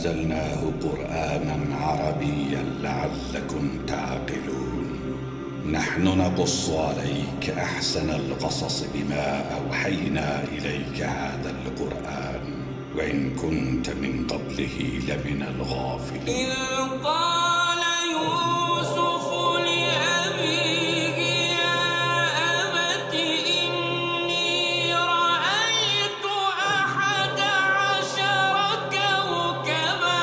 أنزلناه قرآنا عربيا لعلكم تعقلون. نحن نقص عليك أحسن القصص بما أوحينا إليك هذا القرآن وإن كنت من قبله لمن الغافلين. إذ قال يوسف لأبيه يا أبت إني رأيت 11 كوكبا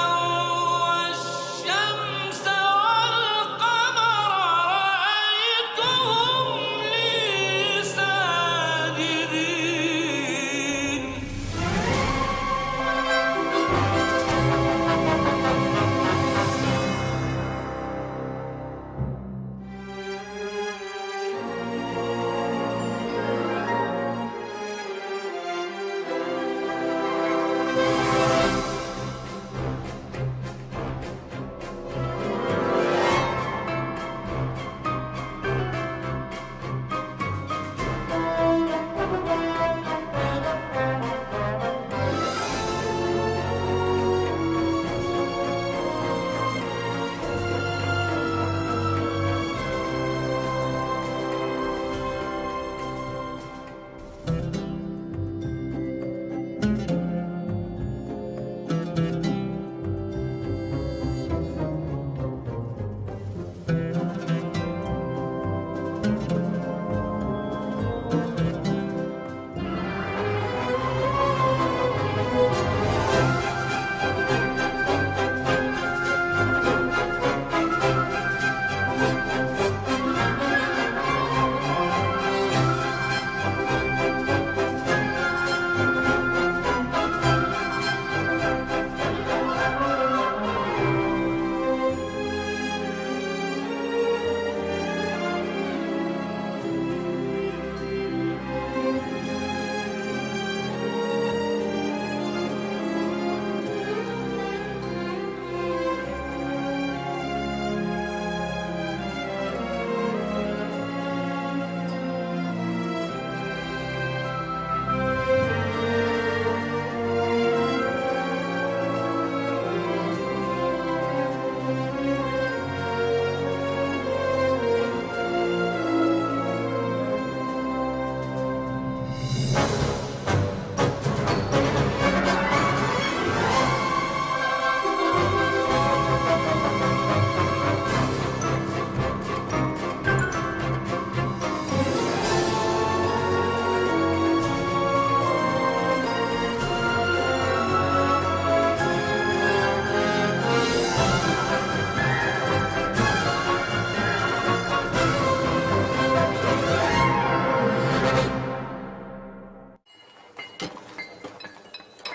والشمس والقمر رأيتهم لي ساجدين.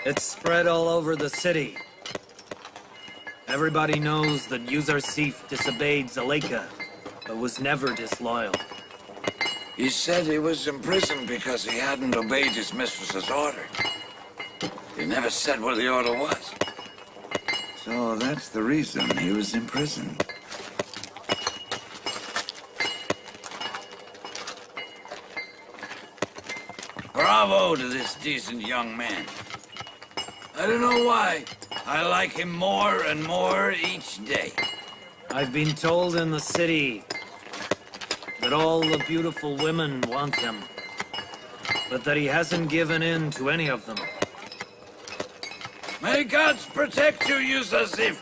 It's spread all over the city. Everybody knows that Yousaf disobeyed Zuleika, but was never disloyal. He said he was imprisoned because he hadn't obeyed his mistress's order. He never said what the order was. So that's the reason he was imprisoned. Bravo to this decent young man. I don't know why. I like him more and more each day. I've been told in the city that all the beautiful women want him, but that he hasn't given in to any of them. May gods protect you, Yousaf.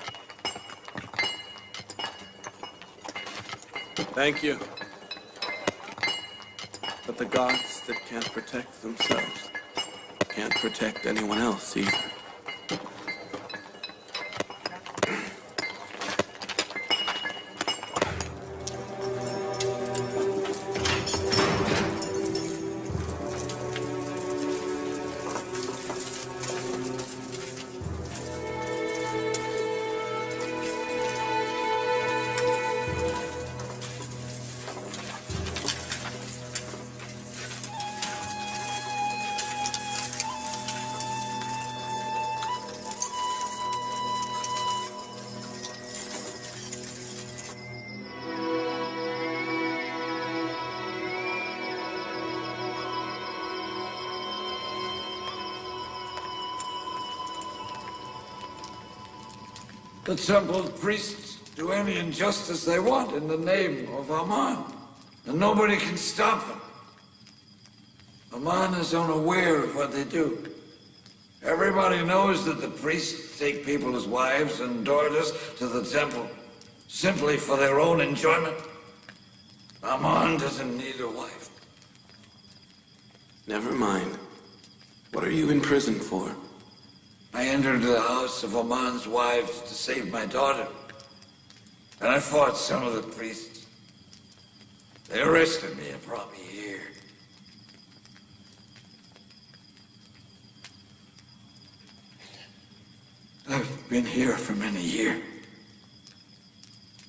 Thank you. But the gods that can't protect themselves can't protect anyone else either. The temple priests do any injustice they want in the name of Aman, and nobody can stop them. Aman is unaware of what they do. Everybody knows that the priests take people as wives and daughters to the temple simply for their own enjoyment. Aman doesn't need a wife. Never mind. What are you in prison for? I entered the house of Aman's wives to save my daughter. And I fought some of the priests. They arrested me and brought me here. I've been here for many years.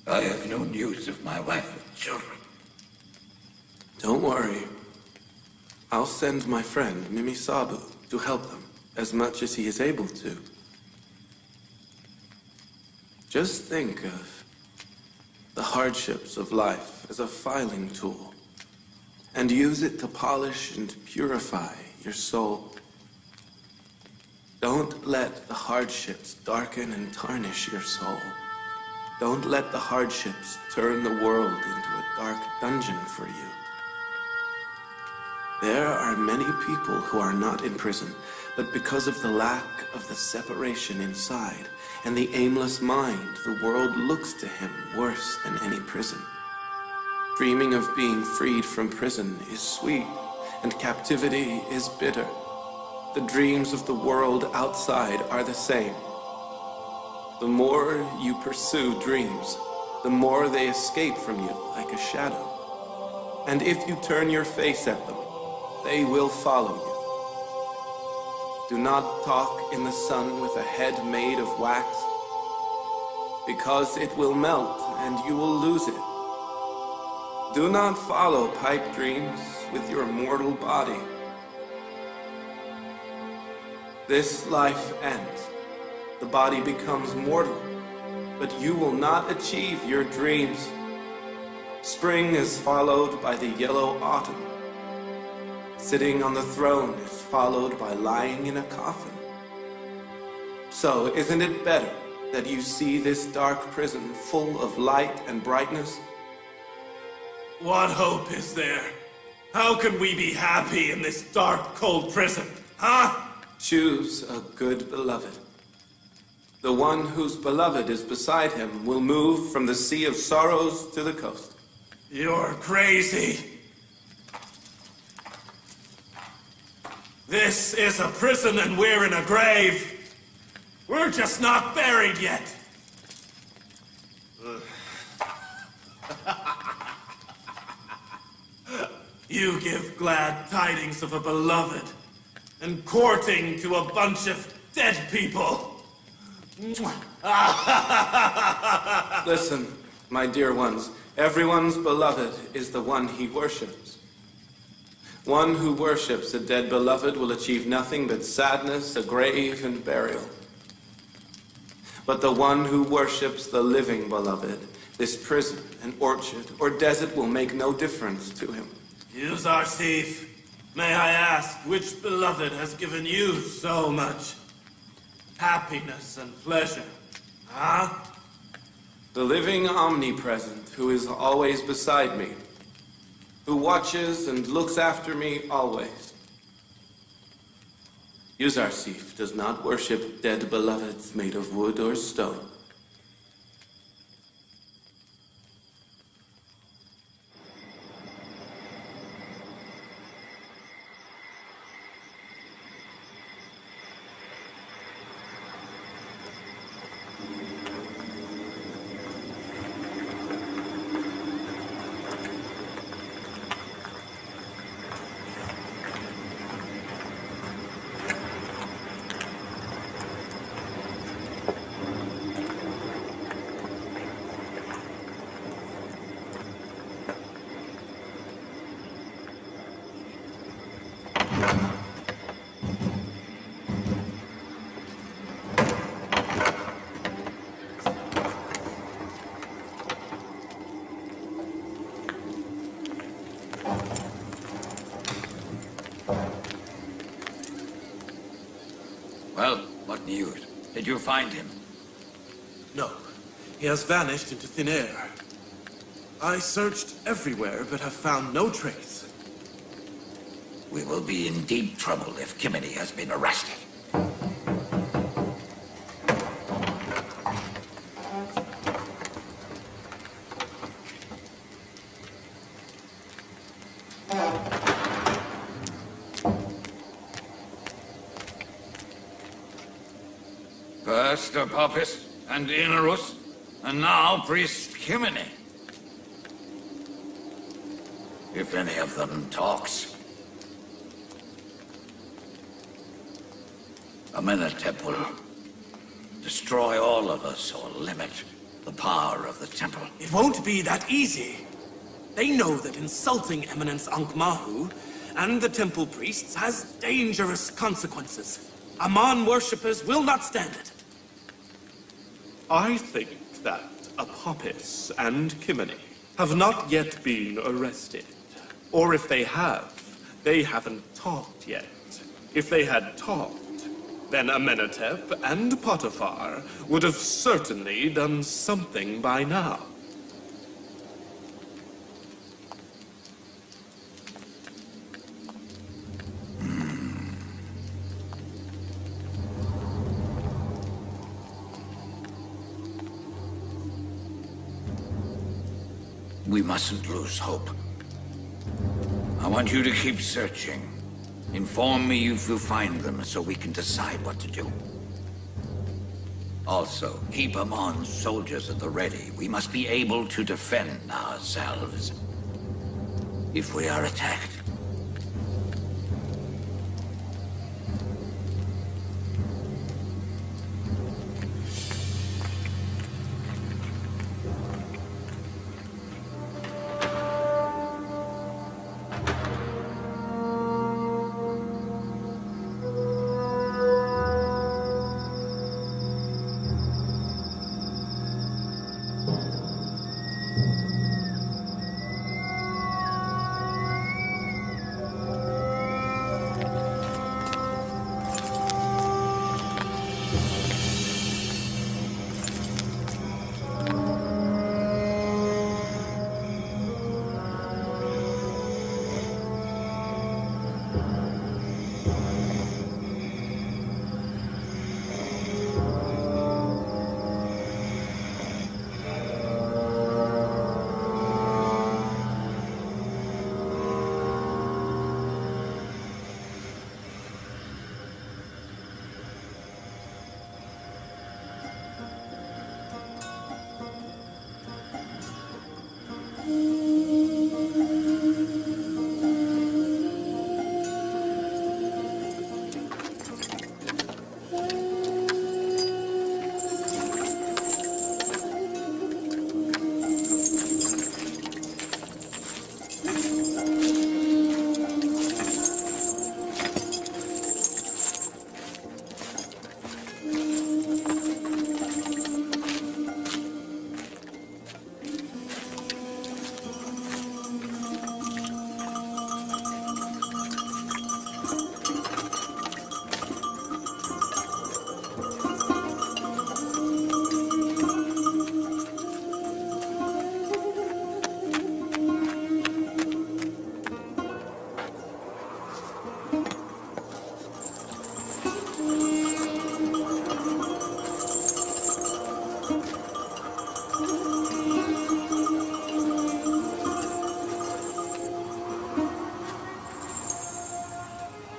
I have known Yousuf, my wife and children. Don't worry. I'll send my friend, Mimi Sabu, to help them as much as he is able to. Just think of the hardships of life as a filing tool, and use it to polish and purify your soul. Don't let the hardships darken and tarnish your soul. Don't let the hardships turn the world into a dark dungeon for you. There are many people who are not in prison, but because of the lack of the separation inside and the aimless mind, the world looks to him worse than any prison. Dreaming of being freed from prison is sweet, and captivity is bitter. The dreams of the world outside are the same. The more you pursue dreams, the more they escape from you like a shadow. And if you turn your face at them, they will follow you. Do not talk in the sun with a head made of wax, because it will melt and you will lose it. Do not follow pipe dreams with your mortal body. This life ends. The body becomes mortal, but you will not achieve your dreams. Spring is followed by the yellow autumn. Sitting on the throne is followed by lying in a coffin. So isn't it better that you see this dark prison full of light and brightness? What hope is there? How can we be happy in this dark, cold prison, huh? Choose a good beloved. The one whose beloved is beside him will move from the sea of sorrows to the coast. You're crazy. This is a prison and we're in a grave. We're just not buried yet. You give glad tidings of a beloved and courting to a bunch of dead people. Listen, my dear ones, everyone's beloved is the one he worships. One who worships a dead beloved will achieve nothing but sadness, a grave, and burial. But the one who worships the living beloved, this prison, an orchard, or desert will make no difference to him. Yousaf, may I ask which beloved has given you so much happiness and pleasure, huh? The living omnipresent who is always beside me, who watches and looks after me always. Yousaf does not worship dead beloveds made of wood or stone. Well, what news? Did you find him? No. He has vanished into thin air. I searched everywhere, but have found no trace. We will be in deep trouble if Kimini has been arrested. First Apopis and Inarus, and now Priest Kimini. If any of them talks, Amenhotep will destroy all of us or limit the power of the temple. It won't be that easy. They know that insulting Eminence Ankh-Mahu and the temple priests has dangerous consequences. Amon worshippers will not stand it. I think that Apopis and Kimini have not yet been arrested. Or if they have, they haven't talked yet. If they had talked, then Amenhotep and Potiphar would have certainly done something by now. We mustn't lose hope. I want you to keep searching. Inform me if you find them so we can decide what to do. Also, keep Amon's soldiers at the ready. We must be able to defend ourselves if we are attacked.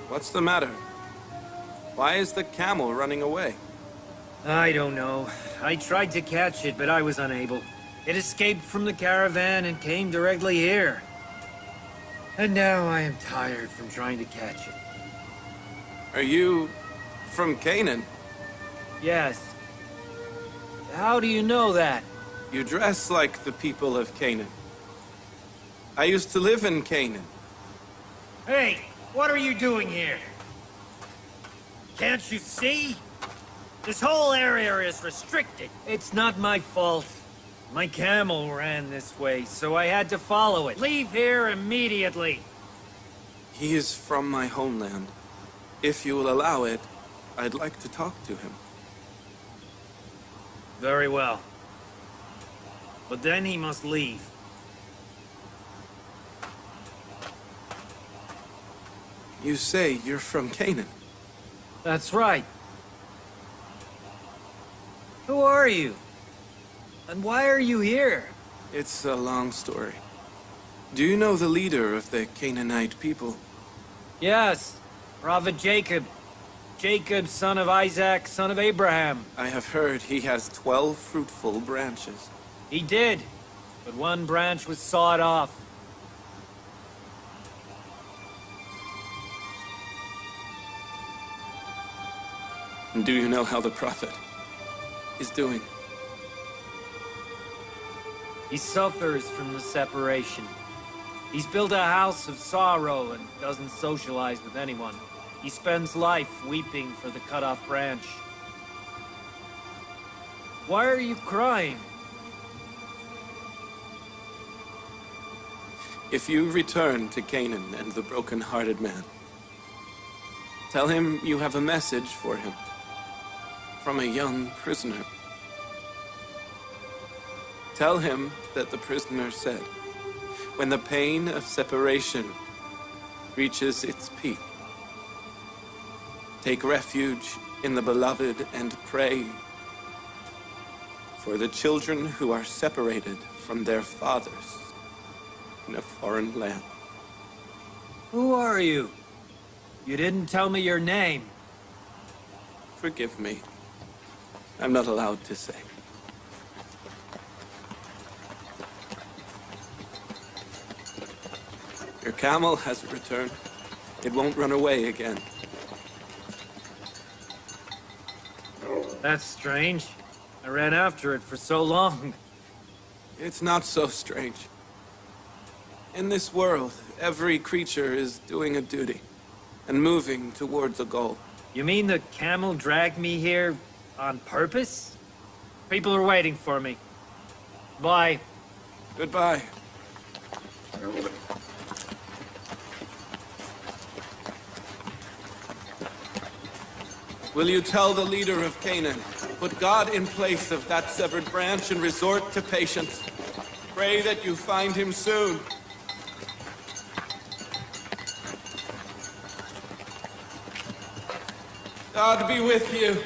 What's the matter? Why is the camel running away? I don't know. I tried to catch it, but I was unable. It escaped from the caravan and came directly here. And now I am tired from trying to catch it. Are you from Canaan? Yes. How do you know that? You dress like the people of Canaan. I used to live in Canaan. Hey, what are you doing here? Can't you see? This whole area is restricted. It's not my fault. My camel ran this way, so I had to follow it. Leave here immediately. He is from my homeland. If you will allow it, I'd like to talk to him. Very well. But then he must leave. You say you're from Canaan. That's right. Who are you? And why are you here? It's a long story. Do you know the leader of the Canaanite people? Yes, Prophet Jacob. Jacob, son of Isaac, son of Abraham. I have heard he has 12 fruitful branches. He did, but one branch was sawed off. Do you know how the prophet is doing? He suffers from the separation. He's built a house of sorrow and doesn't socialize with anyone. He spends life weeping for the cut-off branch. Why are you crying? If you return to Canaan and the broken-hearted man, tell him you have a message for him from a young prisoner. Tell him that the prisoner said, when the pain of separation reaches its peak, take refuge in the beloved and pray for the children who are separated from their fathers in a foreign land. Who are you? You didn't tell me your name. Forgive me. I'm not allowed to say. Your camel has returned. It won't run away again. That's strange. I ran after it for so long. It's not so strange. In this world, every creature is doing a duty and moving towards a goal. You mean the camel dragged me here on purpose? People are waiting for me. Bye. Goodbye. Will you tell the leader of Canaan, put God in place of that severed branch and resort to patience? Pray that you find him soon. God be with you.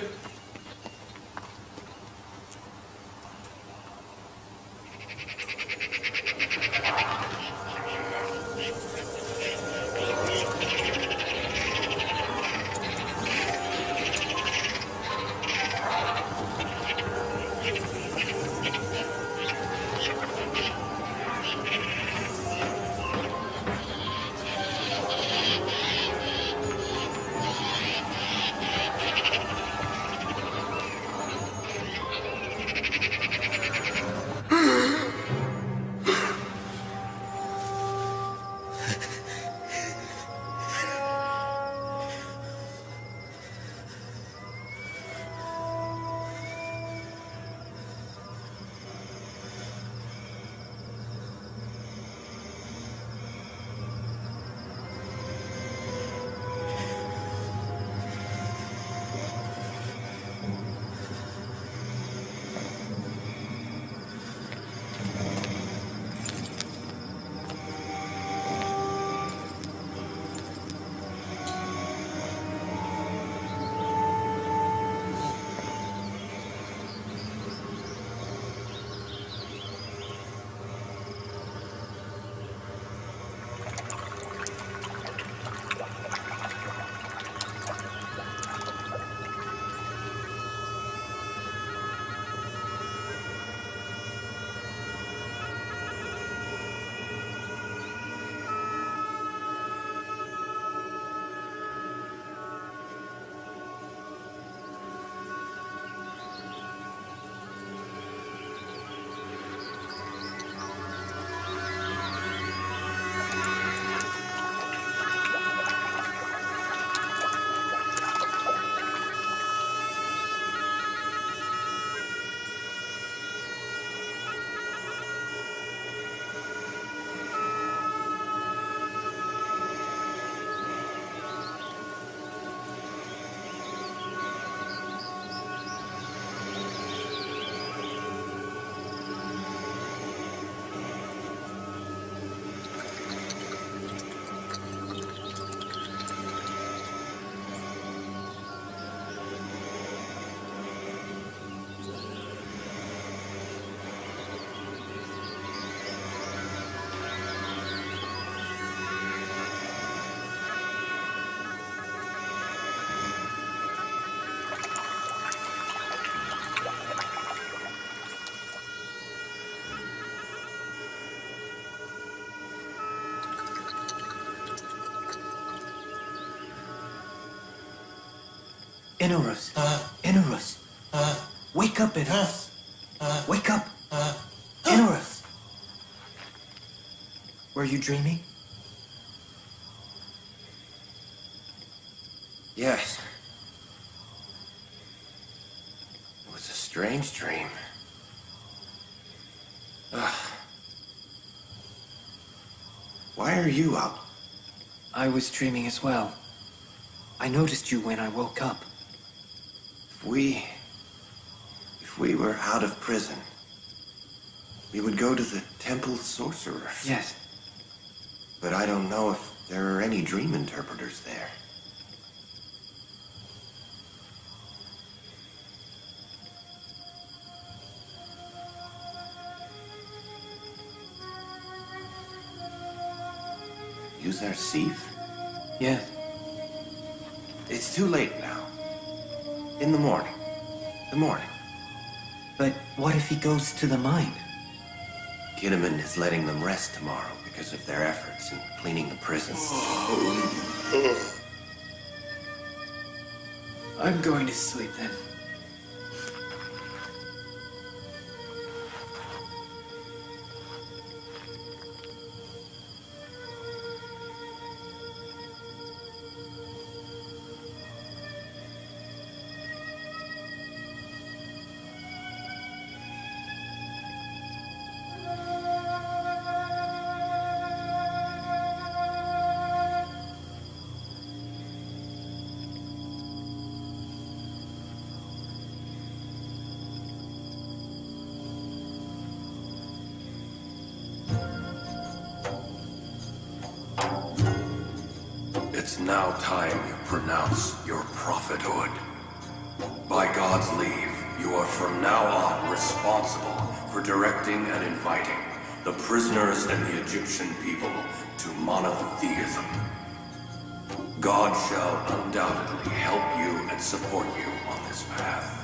Inarus. Inarus. Wake up, Inarus. Wake up. Inarus. Were you dreaming? Yes. It was a strange dream. Why are you up? I was dreaming as well. I noticed you when I woke up. If we were out of prison, we would go to the temple sorcerers. Yes. But I don't know if there are any dream interpreters there. Yousaf? Yes. It's too late now. In the morning. But what if he goes to the mine? Kinnaman is letting them rest tomorrow because of their efforts in cleaning the prisons. I'm going to sleep then. It's now time you pronounce your prophethood. By God's leave, you are from now on responsible for directing and inviting the prisoners and the Egyptian people to monotheism. God shall undoubtedly help you and support you on this path.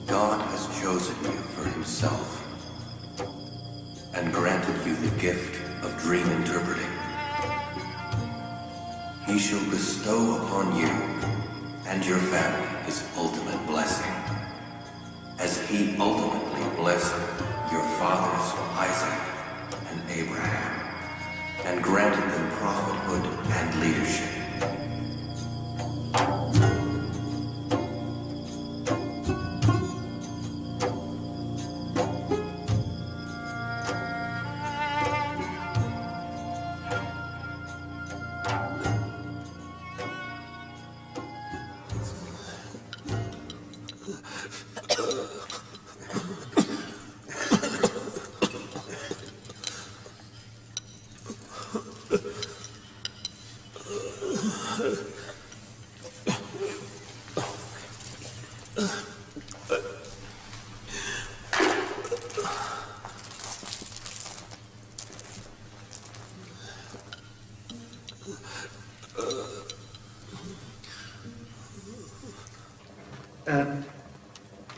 God has chosen you for himself and granted you the gift of dream interpreting. He shall bestow upon you and your family his ultimate blessing, as he ultimately blessed your fathers Isaac and Abraham, and granted them prophethood and leadership.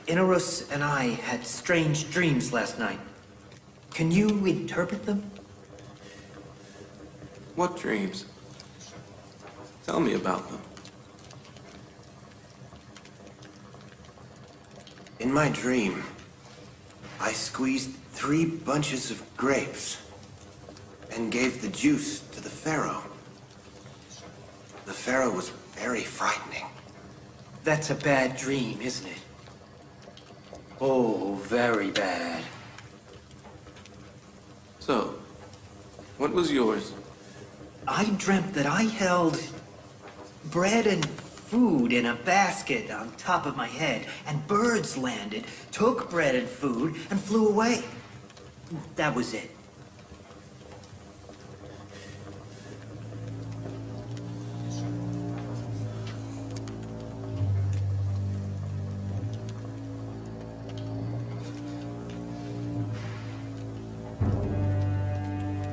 Inarus and I had strange dreams last night. Can you interpret them? What dreams? Tell me about them. In my dream, I squeezed 3 bunches of grapes and gave the juice to the Pharaoh. The Pharaoh was very frightening. That's a bad dream, isn't it? Oh, very bad. So, what was yours? I dreamt that I held bread and food in a basket on top of my head, and birds landed, took bread and food, and flew away. That was it.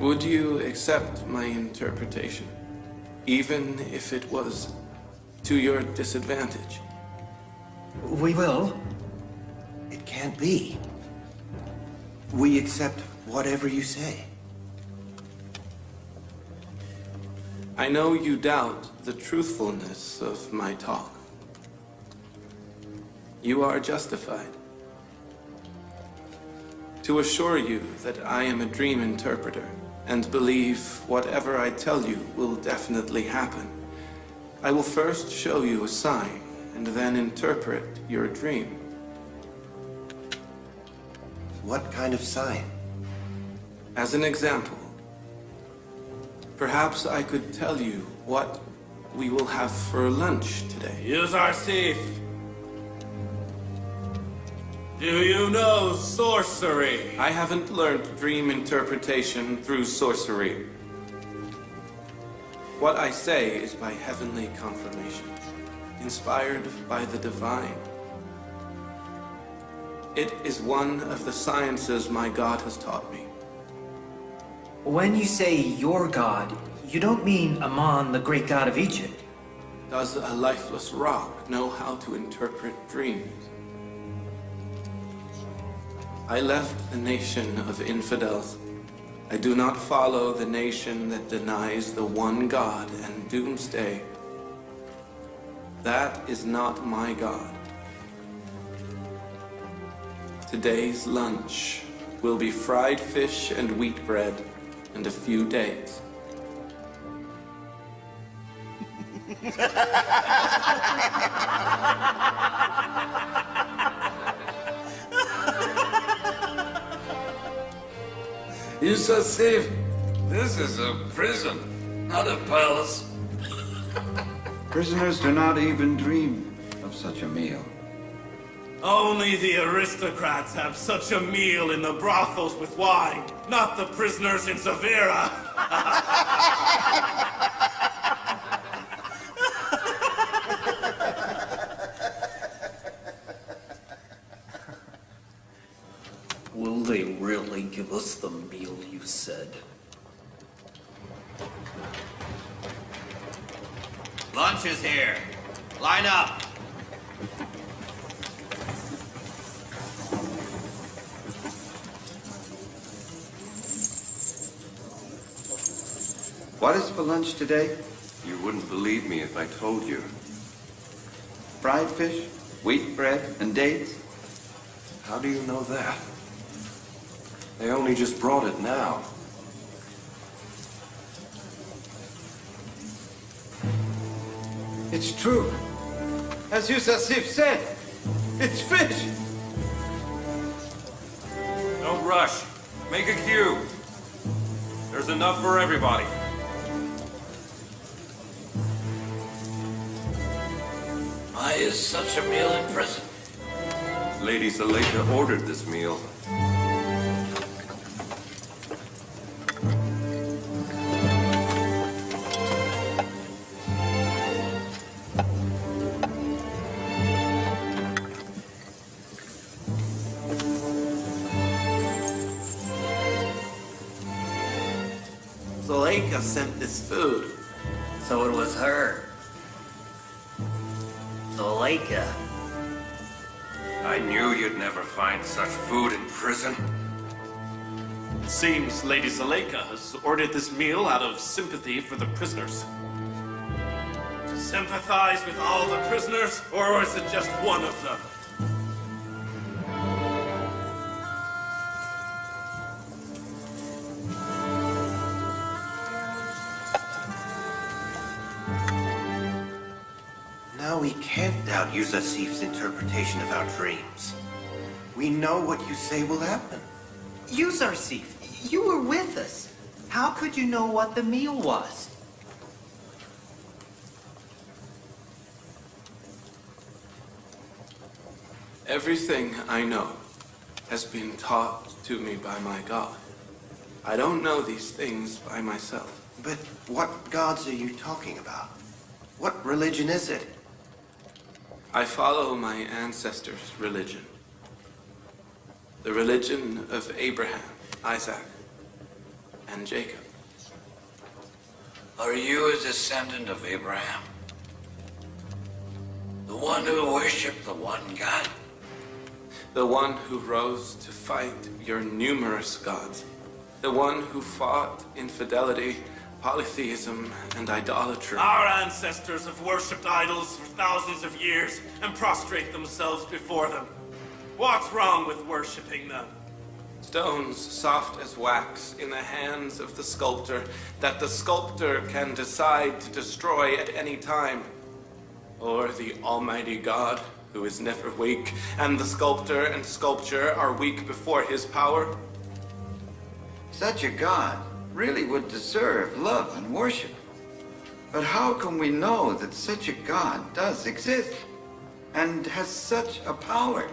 Would you accept my interpretation, even if it was to your disadvantage? We will. It can't be. We accept whatever you say. I know you doubt the truthfulness of my talk. You are justified. To assure you that I am a dream interpreter and believe whatever I tell you will definitely happen, I will first show you a sign and then interpret your dream. What kind of sign? As an example, perhaps I could tell you what we will have for lunch today. Yousaf, do you know sorcery? I haven't learned dream interpretation through sorcery. What I say is by heavenly confirmation, inspired by the divine. It is one of the sciences my God has taught me. When you say your God, you don't mean Ammon, the great god of Egypt. Does a lifeless rock know how to interpret dreams? I left the nation of infidels. I do not follow the nation that denies the one God and doomsday. That is not my God. Today's lunch will be fried fish and wheat bread and a few dates. Yousaf, this is a prison, not a palace. Prisoners do not even dream of such a meal. Only the aristocrats have such a meal in the brothels with wine, not the prisoners in Zavira. Will they really give us the meal you said? Lunch is here. Line up. What is for lunch today? You wouldn't believe me if I told you. Fried fish, wheat bread, and dates? How do you know that? They only just brought it now. It's true. As Yousaf said, it's fish. Don't rush. Make a queue. There's enough for everybody. Why is such a meal in prison? Lady Zuleika ordered this meal. Zuleika sent this food. So it was her. Zuleika. I knew you'd never find such food in prison. It seems Lady Zuleika has ordered this meal out of sympathy for the prisoners. To sympathize with all the prisoners, or is it just one of them? Now we can't doubt Yousaf's interpretation of our dreams. We know what you say will happen. Yousaf, you were with us. How could you know what the meal was? Everything I know has been taught to me by my God. I don't know these things by myself. But what gods are you talking about? What religion is it? I follow my ancestors' religion. The religion of Abraham, Isaac, and Jacob. Are you a descendant of Abraham? The one who worshipped the one God? The one who rose to fight your numerous gods. The one who fought infidelity polytheism and idolatry. Our ancestors have worshipped idols for thousands of years and prostrate themselves before them. What's wrong with worshipping them? Stones soft as wax in the hands of the sculptor that the sculptor can decide to destroy at any time. Or the Almighty God, who is never weak, and the sculptor and sculpture are weak before his power. Such a God really would deserve love and worship. But how can we know that such a God does exist and has such a power?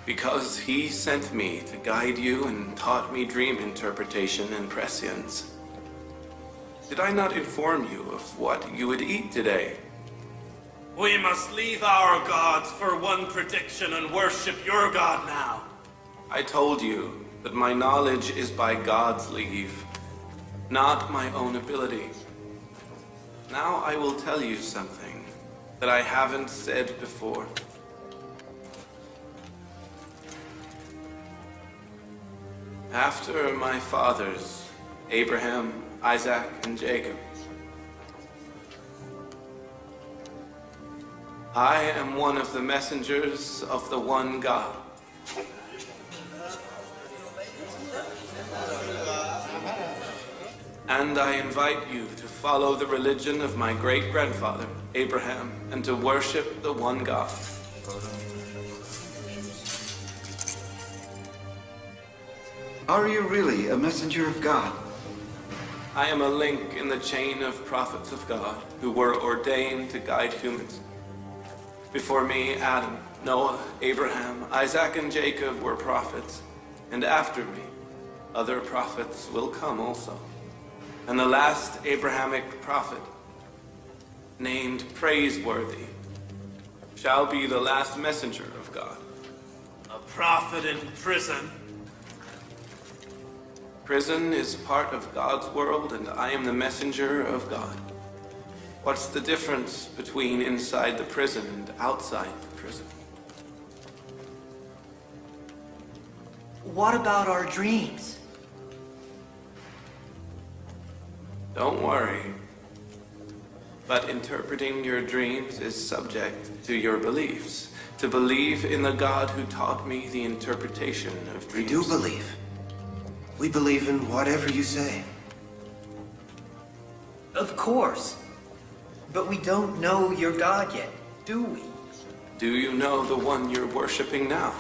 Because he sent me to guide you and taught me dream interpretation and prescience. Did I not inform you of what you would eat today? We must leave our gods for one prediction and worship your God now. I told you that my knowledge is by God's leave, not my own ability. Now I will tell you something that I haven't said before. After my fathers, Abraham, Isaac, and Jacob, I am one of the messengers of the one God. And I invite you to follow the religion of my great-grandfather, Abraham, and to worship the one God. Are you really a messenger of God? I am a link in the chain of prophets of God who were ordained to guide humans. Before me, Adam, Noah, Abraham, Isaac, and Jacob were prophets, and after me, other prophets will come also. And the last Abrahamic prophet, named Praiseworthy, shall be the last messenger of God. A prophet in prison? Prison is part of God's world, and I am the messenger of God. What's the difference between inside the prison and outside the prison? What about our dreams? Don't worry. But interpreting your dreams is subject to your beliefs. To believe in the God who taught me the interpretation of dreams. We do believe. We believe in whatever you say. Of course. But we don't know your God yet, do we? Do you know the one you're worshiping now?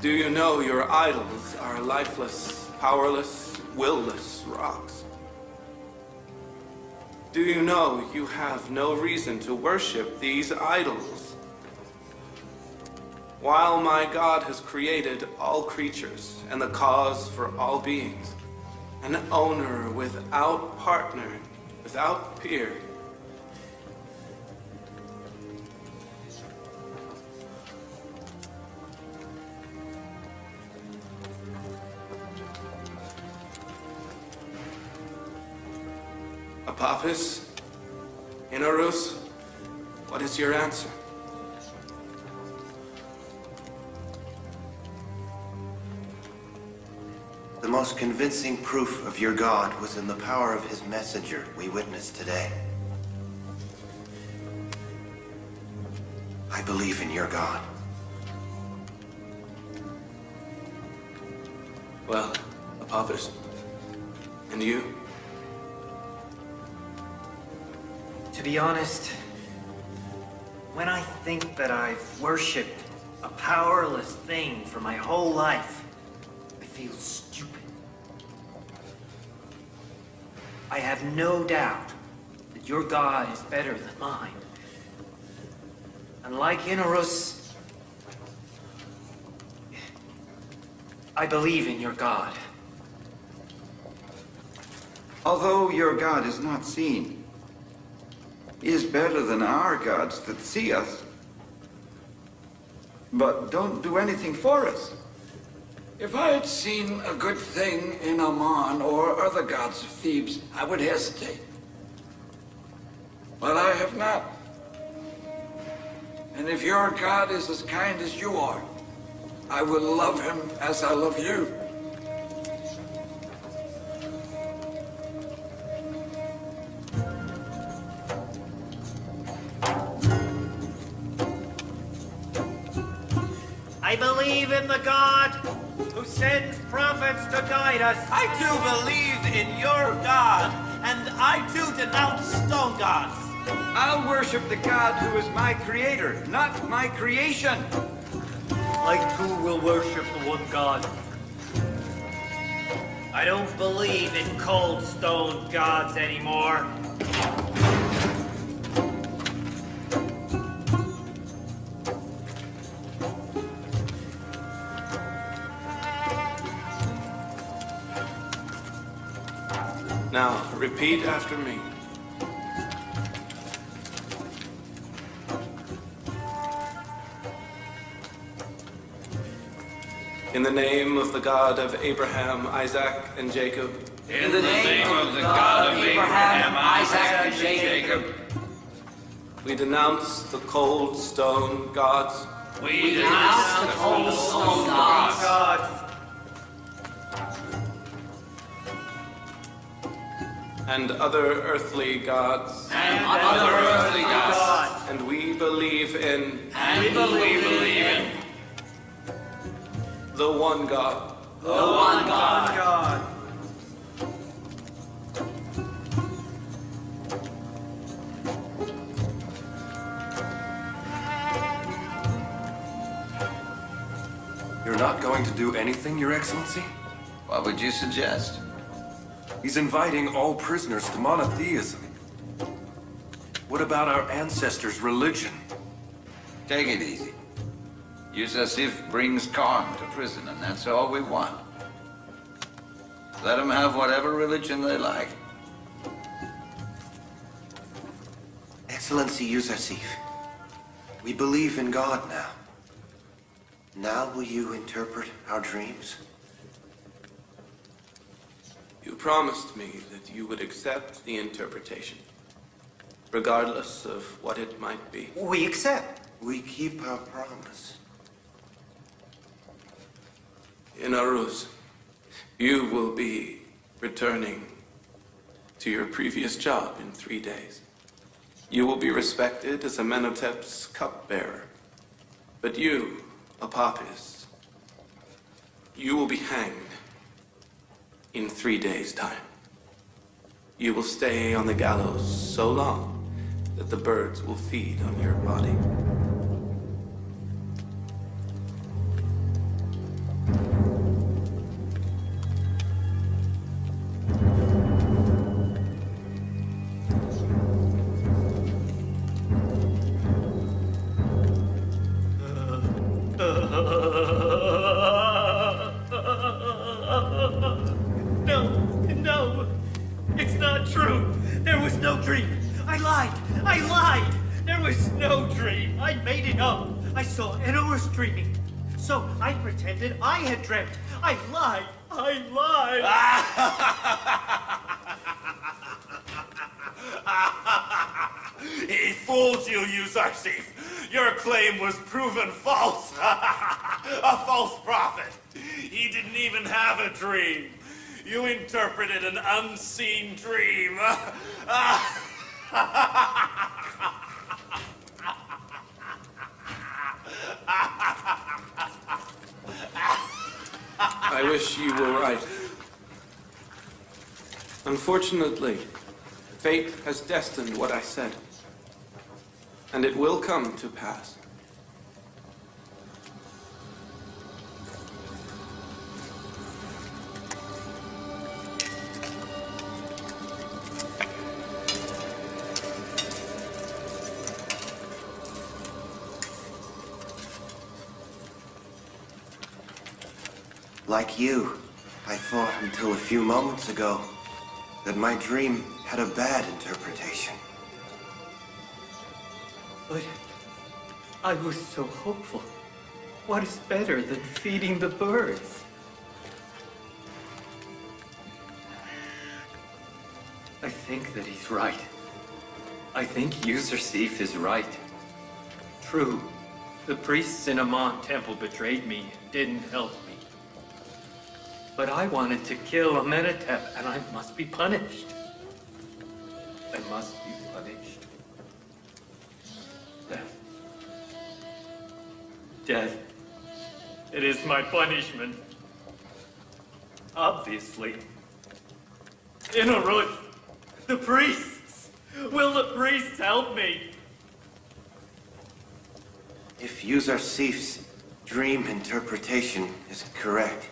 Do you know your idols are lifeless, powerless, will-less rocks? Do you know you have no reason to worship these idols? While my God has created all creatures and the cause for all beings, an owner without partner, without peer. Apophis? Inarus? What is your answer? The most convincing proof of your God was in the power of his messenger we witnessed today. I believe in your God. Well, Apophis. And you? To be honest, when I think that I've worshipped a powerless thing for my whole life, I feel stupid. I have no doubt that your God is better than mine. And like Inarus, I believe in your God. Although your God is not seen, he is better than our gods that see us, but don't do anything for us. If I had seen a good thing in Ammon or other gods of Thebes, I would hesitate. But I have not. And if your God is as kind as you are, I will love him as I love you. I believe in the God who sends prophets to guide us. I too believe in your God, and I too denounce stone gods. I'll worship the God who is my creator, not my creation. I too will worship the one God. I don't believe in cold stone gods anymore. Now, repeat after me. In the name of the God of Abraham, Isaac, and Jacob. In the name of the God of Abraham, Isaac, and Jacob. We denounce the cold stone gods. We denounce the cold stone gods. And other earthly gods. And other earthly gods. And we believe in. And we believe in. The one God. The one God. You're not going to do anything, Your Excellency? What would you suggest? He's inviting all prisoners to monotheism. What about our ancestors' religion? Take it easy. Yousaf brings calm to prison, and that's all we want. Let them have whatever religion they like. Excellency Yousaf, we believe in God now. Now will you interpret our dreams? You promised me that you would accept the interpretation, regardless of what it might be. We accept. We keep our promise. In Aruz, you will be returning to your previous job in 3 days. You will be respected as Amenhotep's cupbearer. But you, Apophis, you will be hanged in 3 days' time. You will stay on the gallows so long that the birds will feed on your body. No, it's not true. There was no dream. I lied. There was no dream. I made it up. I saw Enno was dreaming. So I pretended I had dreamt. I lied. He fooled you, Yousaf. Your claim was proven false. A false prophet. He didn't even have a dream. You interpreted an unseen dream. I wish you were right. Unfortunately, fate has destined what I said, and it will come to pass. Like you, I thought until a few moments ago that my dream had a bad interpretation. But I was so hopeful. What is better than feeding the birds? I think that he's right. I think Yousaf is right. True, the priests in Amon Temple betrayed me and didn't help me. But I wanted to kill Amenhotep, and I must be punished. I must be punished. Death. It is my punishment. Obviously. In a rush. The priests! Will the priests help me? If Yousaf's dream interpretation is correct,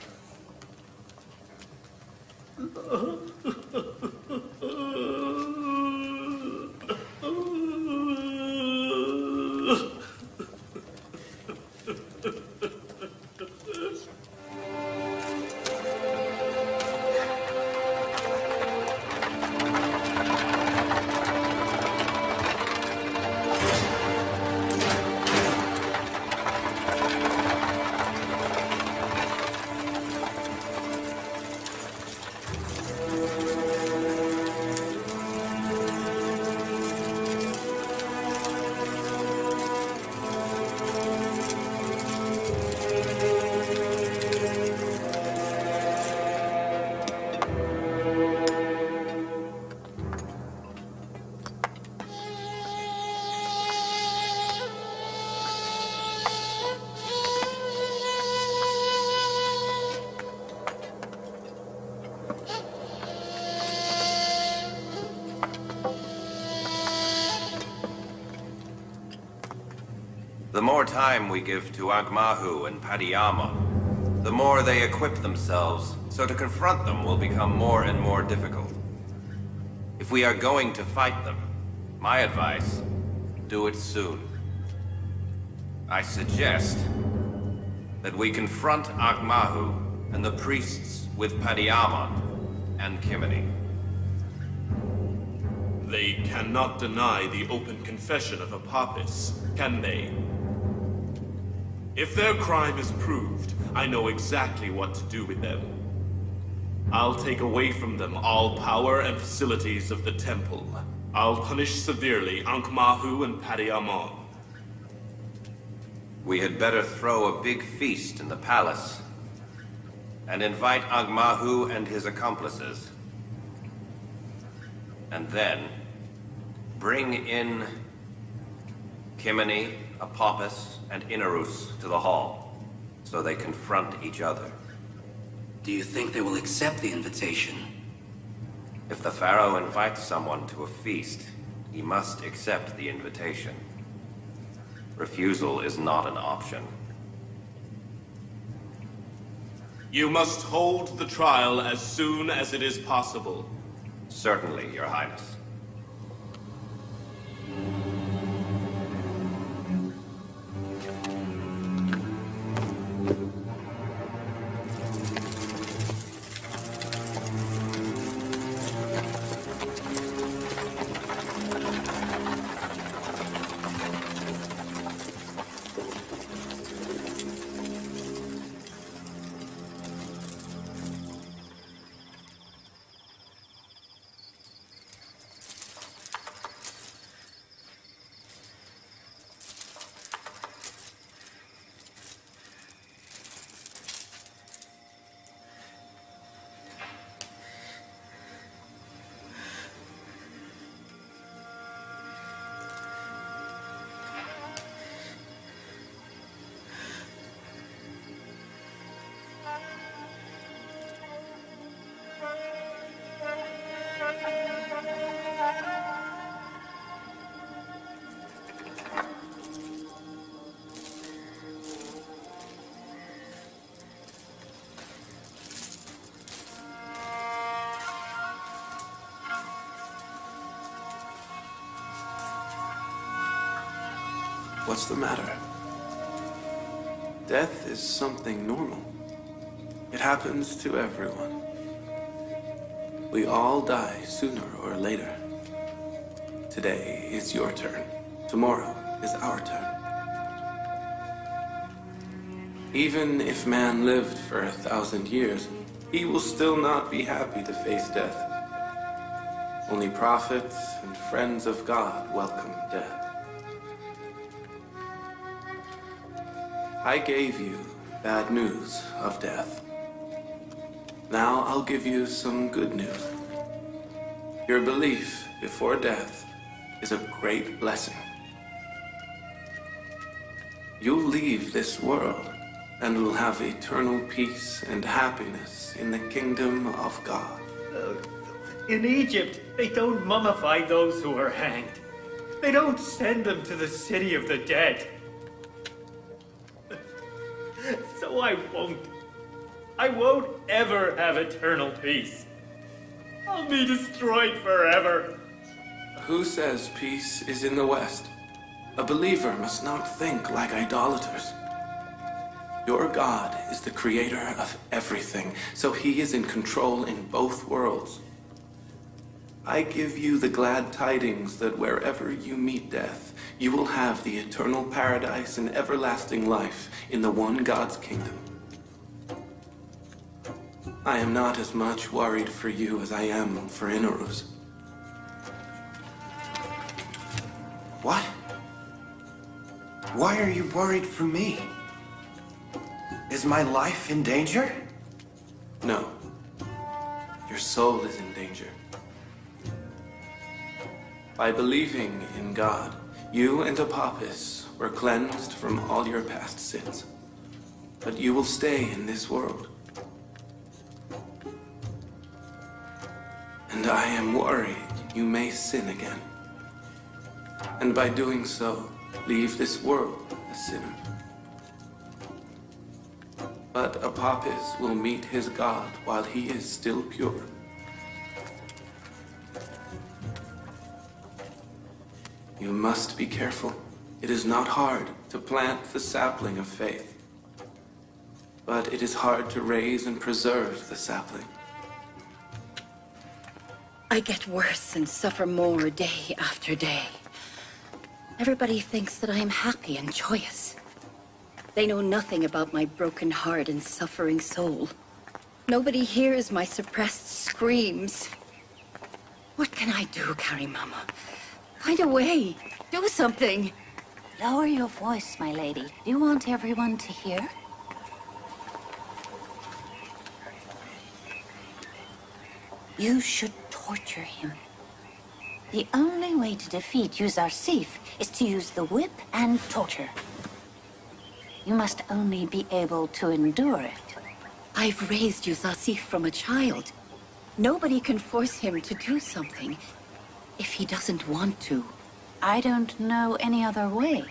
the more time we give to Agmahu and Payamber, the more they equip themselves, so to confront them will become more and more difficult. If we are going to fight them, my advice, do it soon. I suggest that we confront Agmahu and the priests with Payamber and Kimini. They cannot deny the open confession of a Papist, can they? If their crime is proved, I know exactly what to do with them. I'll take away from them all power and facilities of the temple. I'll punish severely Agmahu and Payamber. We had better throw a big feast in the palace and invite Agmahu and his accomplices. And then bring in Kimini, Apopis, and Inarus to the hall, so they confront each other. Do you think they will accept the invitation? If the Pharaoh invites someone to a feast, he must accept the invitation. Refusal is not an option. You must hold the trial as soon as it is possible. Certainly, Your Highness. What's the matter? Death is something normal. It happens to everyone. We all die sooner or later. Today is your turn. Tomorrow is our turn. Even if man lived for 1,000 years, he will still not be happy to face death. Only prophets and friends of God welcome death. I gave you bad news of death. Now I'll give you some good news. Your belief before death is a great blessing. You'll leave this world and will have eternal peace and happiness in the kingdom of God. In Egypt, they don't mummify those who are hanged. They don't send them to the city of the dead. So I won't ever have eternal peace. I'll be destroyed forever. Who says peace is in the West? A believer must not think like idolaters. Your God is the creator of everything, so he is in control in both worlds. I give you the glad tidings that wherever you meet death, you will have the eternal paradise and everlasting life in the one God's kingdom. I am not as much worried for you as I am for Inarus. What? Why are you worried for me? Is my life in danger? No. Your soul is in danger. By believing in God, you and Apophis were cleansed from all your past sins. But you will stay in this world. And I am worried you may sin again. And by doing so, leave this world a sinner. But Apophis will meet his God while he is still pure. You must be careful. It is not hard to plant the sapling of faith, but it is hard to raise and preserve the sapling. I get worse and suffer more day after day. Everybody thinks that I am happy and joyous. They know nothing about my broken heart and suffering soul. Nobody hears my suppressed screams. What can I do, Karimama? Find a way. Do something. Lower your voice, my lady. Do you want everyone to hear? You should torture him. The only way to defeat Yousaf is to use the whip and torture. You must only be able to endure it. I've raised Yousaf from a child. Nobody can force him to do something if he doesn't want to. I don't know any other way.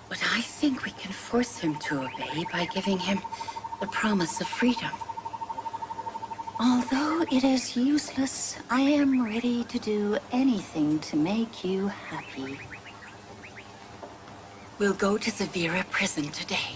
But I think we can force him to obey by giving him the promise of freedom. Although it is useless, I am ready to do anything to make you happy. We'll go to Zavira prison today.